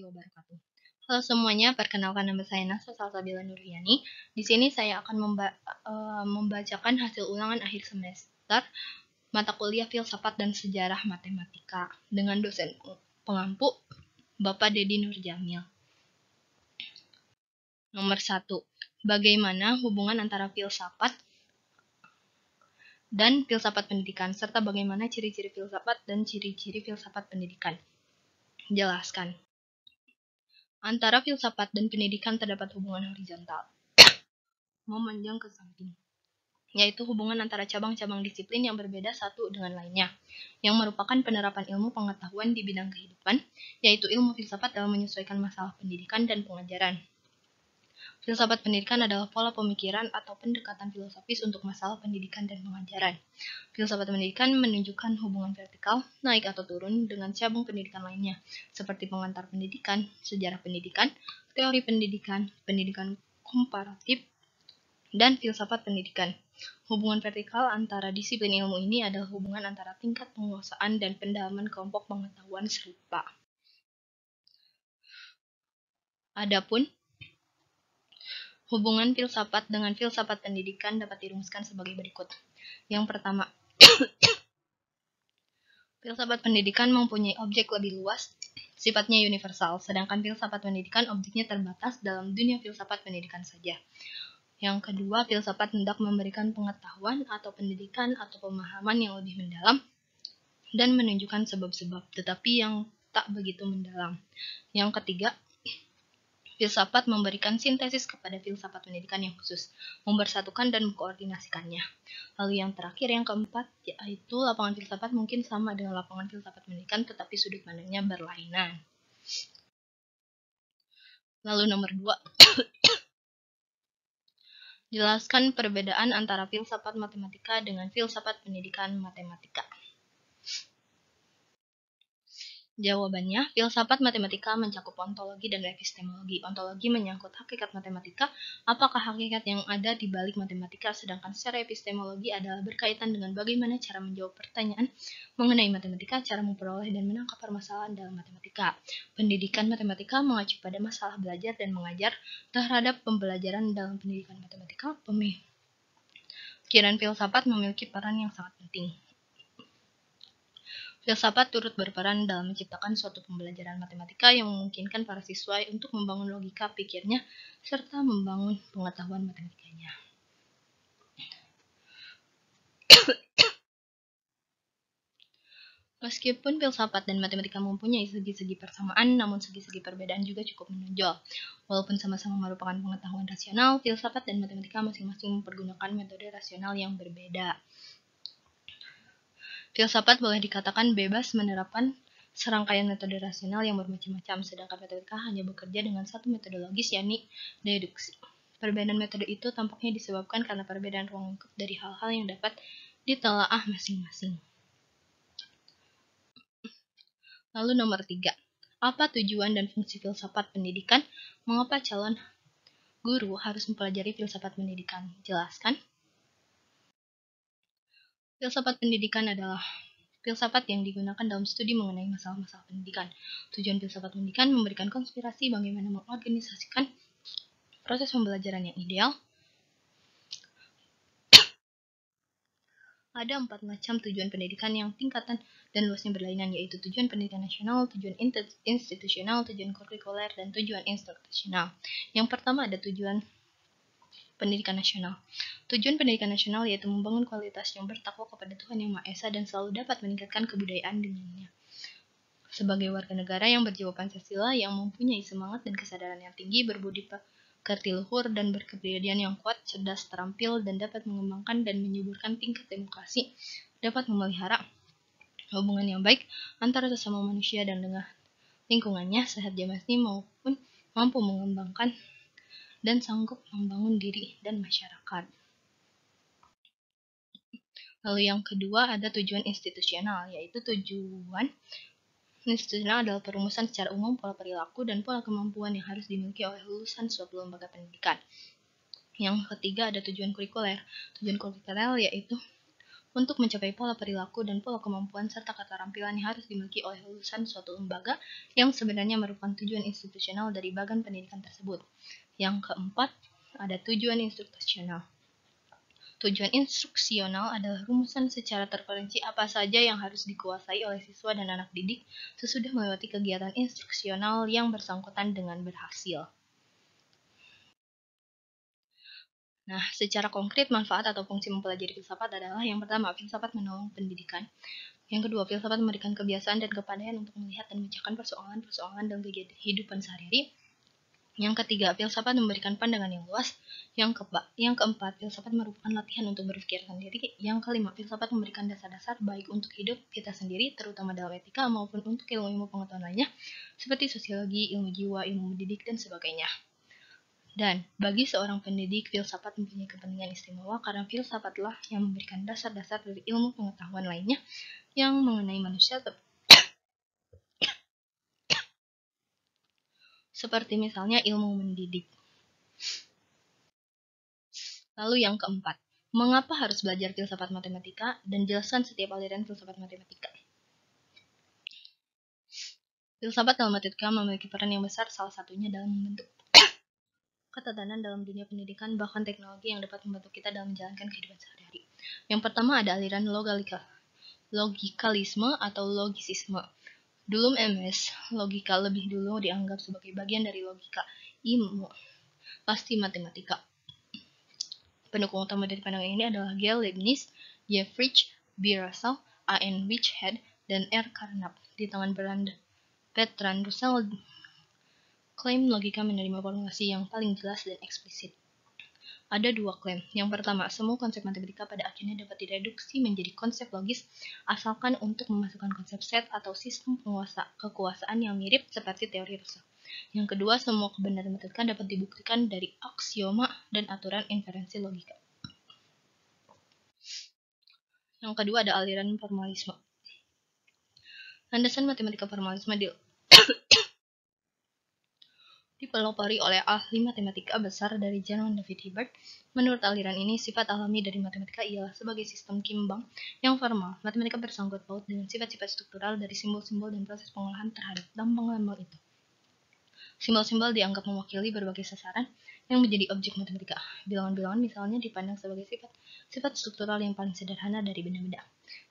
wabarakatuh. Halo semuanya, perkenalkan nama saya Nasa Salsabila Nurhiyani. Di sini saya akan membacakan hasil ulangan akhir semester mata kuliah Filsafat dan Sejarah Matematika dengan dosen pengampu Bapak Dedi Nurjamil. Nomor 1. Bagaimana hubungan antara filsafat dan filsafat pendidikan, serta bagaimana ciri-ciri filsafat dan ciri-ciri filsafat pendidikan. Jelaskan. Antara filsafat dan pendidikan terdapat hubungan horizontal, memanjang ke samping, yaitu hubungan antara cabang-cabang disiplin yang berbeda satu dengan lainnya, yang merupakan penerapan ilmu pengetahuan di bidang kehidupan, yaitu ilmu filsafat dalam menyesuaikan masalah pendidikan dan pengajaran. Filsafat pendidikan adalah pola pemikiran atau pendekatan filosofis untuk masalah pendidikan dan pengajaran. Filsafat pendidikan menunjukkan hubungan vertikal, naik atau turun, dengan cabang pendidikan lainnya, seperti pengantar pendidikan, sejarah pendidikan, teori pendidikan, pendidikan komparatif, dan filsafat pendidikan. Hubungan vertikal antara disiplin ilmu ini adalah hubungan antara tingkat penguasaan dan pendalaman kelompok pengetahuan serupa. Adapun hubungan filsafat dengan filsafat pendidikan dapat dirumuskan sebagai berikut. Yang pertama, filsafat pendidikan mempunyai objek lebih luas, sifatnya universal, sedangkan filsafat pendidikan objeknya terbatas dalam dunia filsafat pendidikan saja. Yang kedua, filsafat hendak memberikan pengetahuan atau pendidikan atau pemahaman yang lebih mendalam dan menunjukkan sebab-sebab, tetapi yang tak begitu mendalam. Yang ketiga, filsafat memberikan sintesis kepada filsafat pendidikan yang khusus, mempersatukan dan mengkoordinasikannya. Lalu yang terakhir, yang keempat, yaitu lapangan filsafat mungkin sama dengan lapangan filsafat pendidikan, tetapi sudut pandangnya berlainan. Lalu nomor 2, jelaskan perbedaan antara filsafat matematika dengan filsafat pendidikan matematika. Jawabannya, filsafat matematika mencakup ontologi dan epistemologi. Ontologi menyangkut hakikat matematika, apakah hakikat yang ada di balik matematika, sedangkan secara epistemologi adalah berkaitan dengan bagaimana cara menjawab pertanyaan mengenai matematika, cara memperoleh dan menangkap permasalahan dalam matematika. Pendidikan matematika mengacu pada masalah belajar dan mengajar terhadap pembelajaran dalam pendidikan matematika. Pemikiran filsafat memiliki peran yang sangat penting. Filsafat turut berperan dalam menciptakan suatu pembelajaran matematika yang memungkinkan para siswa untuk membangun logika pikirnya serta membangun pengetahuan matematikanya. Meskipun filsafat dan matematika mempunyai segi-segi persamaan, namun segi-segi perbedaan juga cukup menonjol. Walaupun sama-sama merupakan pengetahuan rasional, filsafat dan matematika masing-masing mempergunakan metode rasional yang berbeda. Filsafat boleh dikatakan bebas menerapkan serangkaian metode rasional yang bermacam-macam, sedangkan matematika hanya bekerja dengan satu metodologis, yakni deduksi. Perbedaan metode itu tampaknya disebabkan karena perbedaan ruang lingkup dari hal-hal yang dapat ditelaah masing-masing. Lalu nomor 3, apa tujuan dan fungsi filsafat pendidikan? Mengapa calon guru harus mempelajari filsafat pendidikan? Jelaskan. Filsafat pendidikan adalah filsafat yang digunakan dalam studi mengenai masalah-masalah pendidikan. Tujuan filsafat pendidikan memberikan konspirasi bagaimana mengorganisasikan proses pembelajaran yang ideal. Ada 4 macam tujuan pendidikan yang tingkatan dan luasnya berlainan, yaitu tujuan pendidikan nasional, tujuan institusional, tujuan kurikuler, dan tujuan institusional. Yang pertama ada tujuan pendidikan nasional. Tujuan pendidikan nasional yaitu membangun kualitas yang bertakwa kepada Tuhan Yang Maha Esa dan selalu dapat meningkatkan kebudayaan dengannya. Sebagai warga negara yang berjiwa Pancasila, yang mempunyai semangat dan kesadaran yang tinggi, berbudi pekerti luhur dan berkepribadian yang kuat, cerdas, terampil, dan dapat mengembangkan dan menyuburkan tingkat demokrasi, dapat memelihara hubungan yang baik antara sesama manusia dan dengan lingkungannya, sehat jasmani maupun mampu mengembangkan dan sanggup membangun diri dan masyarakat. Lalu yang kedua ada tujuan institusional, yaitu tujuan institusional adalah perumusan secara umum pola perilaku dan pola kemampuan yang harus dimiliki oleh lulusan suatu lembaga pendidikan. Yang ketiga ada tujuan kurikuler. Tujuan kurikuler yaitu untuk mencapai pola perilaku dan pola kemampuan serta keterampilan yang harus dimiliki oleh lulusan suatu lembaga yang sebenarnya merupakan tujuan institusional dari bagan pendidikan tersebut. Yang keempat, ada tujuan institusional. Tujuan instruksional adalah rumusan secara terperinci apa saja yang harus dikuasai oleh siswa dan anak didik sesudah melewati kegiatan instruksional yang bersangkutan dengan berhasil. Nah, secara konkret, manfaat atau fungsi mempelajari filsafat adalah yang pertama, filsafat menolong pendidikan. Yang kedua, filsafat memberikan kebiasaan dan kepandaian untuk melihat dan memecahkan persoalan-persoalan dalam kehidupan sehari-hari. Yang ketiga, filsafat memberikan pandangan yang luas. Yang keempat, filsafat merupakan latihan untuk berpikir sendiri. Yang kelima, filsafat memberikan dasar-dasar baik untuk hidup kita sendiri, terutama dalam etika maupun untuk ilmu-ilmu pengetahuan lainnya, seperti sosiologi, ilmu jiwa, ilmu mendidik, dan sebagainya. Dan bagi seorang pendidik, filsafat mempunyai kepentingan istimewa karena filsafatlah yang memberikan dasar-dasar dari ilmu pengetahuan lainnya yang mengenai manusia seperti misalnya ilmu mendidik. Lalu yang keempat, mengapa harus belajar filsafat matematika dan jelaskan setiap aliran filsafat matematika. Filsafat dalam matematika memiliki peran yang besar, salah satunya dalam membentuk ketatanan dalam dunia pendidikan bahkan teknologi yang dapat membantu kita dalam menjalankan kehidupan sehari-hari. Yang pertama ada aliran logikalisme atau logisisme. Dulu MS, logika lebih dulu dianggap sebagai bagian dari logika, ilmu pasti matematika. Pendukung utama dari pandangan ini adalah G. Leibniz, J. Frisch, B. Russell, A. N. Whitehead, dan R. Carnap. Di tangan Bertrand Russell, klaim logika menerima formulasi yang paling jelas dan eksplisit. Ada dua klaim. Yang pertama, semua konsep matematika pada akhirnya dapat direduksi menjadi konsep logis asalkan untuk memasukkan konsep set atau sistem kekuasaan yang mirip seperti teori Russell. Yang kedua, semua kebenaran matematika dapat dibuktikan dari aksioma dan aturan inferensi logika. Yang kedua ada aliran formalisme. Landasan matematika formalisme dipelopori oleh ahli matematika besar dari Jerman David Hilbert. Menurut aliran ini, sifat alami dari matematika ialah sebagai sistem kimbang yang formal. Matematika bersangkut paut dengan sifat-sifat struktural dari simbol-simbol dan proses pengolahan terhadap lambang-lambang itu. Simbol-simbol dianggap mewakili berbagai sasaran yang menjadi objek matematika. Bilangan-bilangan misalnya dipandang sebagai sifat struktural yang paling sederhana dari benda-benda.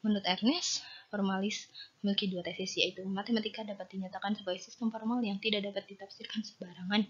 Menurut Ernest, formalis memiliki dua tesis, yaitu matematika dapat dinyatakan sebagai sistem formal yang tidak dapat ditafsirkan sembarangan.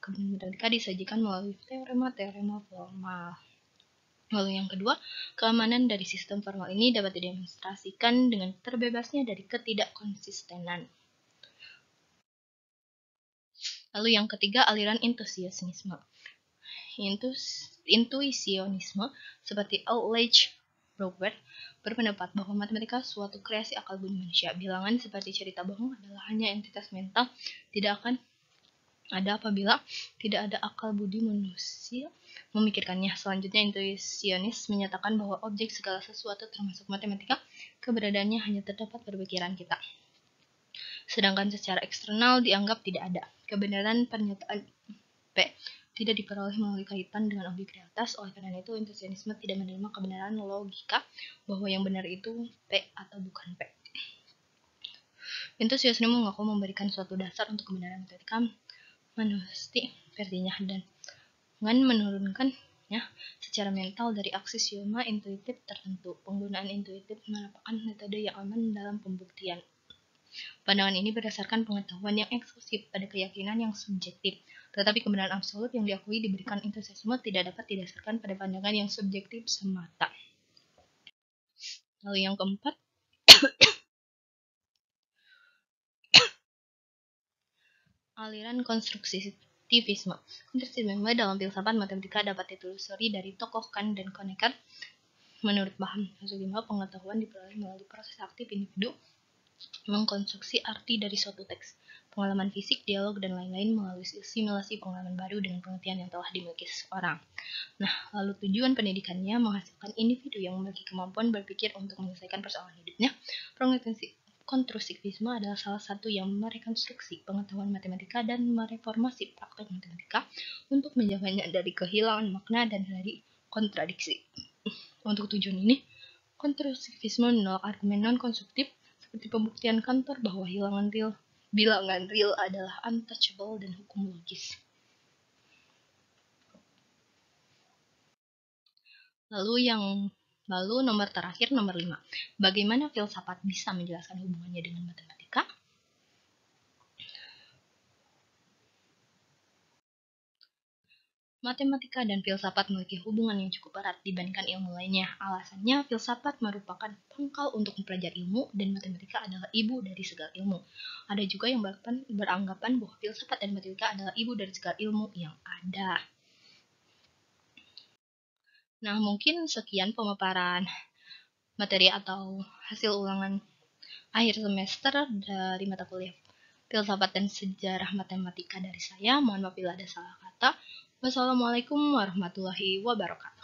Kebenaran matematika disajikan melalui teorema-teorema formal. Lalu yang kedua, keamanan dari sistem formal ini dapat didemonstrasikan dengan terbebasnya dari ketidakkonsistenan. Lalu yang ketiga, aliran intuisionisme. Intuisionisme seperti Aldrich Robert berpendapat bahwa matematika suatu kreasi akal budi manusia. Bilangan seperti cerita bohong adalah hanya entitas mental, tidak akan ada apabila tidak ada akal budi manusia memikirkannya. Selanjutnya, intuisionis menyatakan bahwa objek segala sesuatu termasuk matematika, keberadaannya hanya terdapat pada pikiran kita. Sedangkan secara eksternal dianggap tidak ada. Kebenaran pernyataan P tidak diperoleh melalui kaitan dengan objek realitas. Oleh karena itu, intuisionisme tidak menerima kebenaran logika bahwa yang benar itu P atau bukan P. Intuisionisme mengaku memberikan suatu dasar untuk kebenaran matematika manusti versinya dan dengan menurunkannya secara mental dari aksioma intuitif tertentu. Penggunaan intuitif merupakan metode yang aman dalam pembuktian. Pandangan ini berdasarkan pengetahuan yang eksklusif pada keyakinan yang subjektif, tetapi kebenaran absolut yang diakui diberikan intuisionisme tidak dapat didasarkan pada pandangan yang subjektif semata. Lalu yang keempat, aliran konstruktivisme. Konstruktivisme dalam filsafat matematika dapat ditelusuri dari tokoh Kant dan Kronecker. Menurut paham konstruktivisme, pengetahuan diperoleh melalui proses aktif individu mengkonstruksi arti dari suatu teks, pengalaman fisik, dialog, dan lain-lain melalui simulasi pengalaman baru dengan pengertian yang telah dimiliki seseorang. Nah, lalu tujuan pendidikannya menghasilkan individu yang memiliki kemampuan berpikir untuk menyelesaikan persoalan hidupnya. Konstruktivisme adalah salah satu yang merekonstruksi pengetahuan matematika dan mereformasi praktek matematika untuk menjaganya dari kehilangan makna dan dari kontradiksi. Untuk tujuan ini, Konstruktivisme menolak argumen non-konstruktif seperti pembuktian kantor bahwa bilangan real adalah untouchable dan hukum logis. Lalu nomor terakhir, nomor 5. Bagaimana filsafat bisa menjelaskan hubungannya dengan matematika? Matematika dan filsafat memiliki hubungan yang cukup erat dibandingkan ilmu lainnya. Alasannya, filsafat merupakan pangkal untuk mempelajari ilmu dan matematika adalah ibu dari segala ilmu. Ada juga yang beranggapan bahwa filsafat dan matematika adalah ibu dari segala ilmu yang ada. Nah, mungkin sekian pemaparan materi atau hasil ulangan akhir semester dari mata kuliah Filsafat dan Sejarah Matematika dari saya. Mohon maaf bila ada salah kata. Wassalamualaikum warahmatullahi wabarakatuh.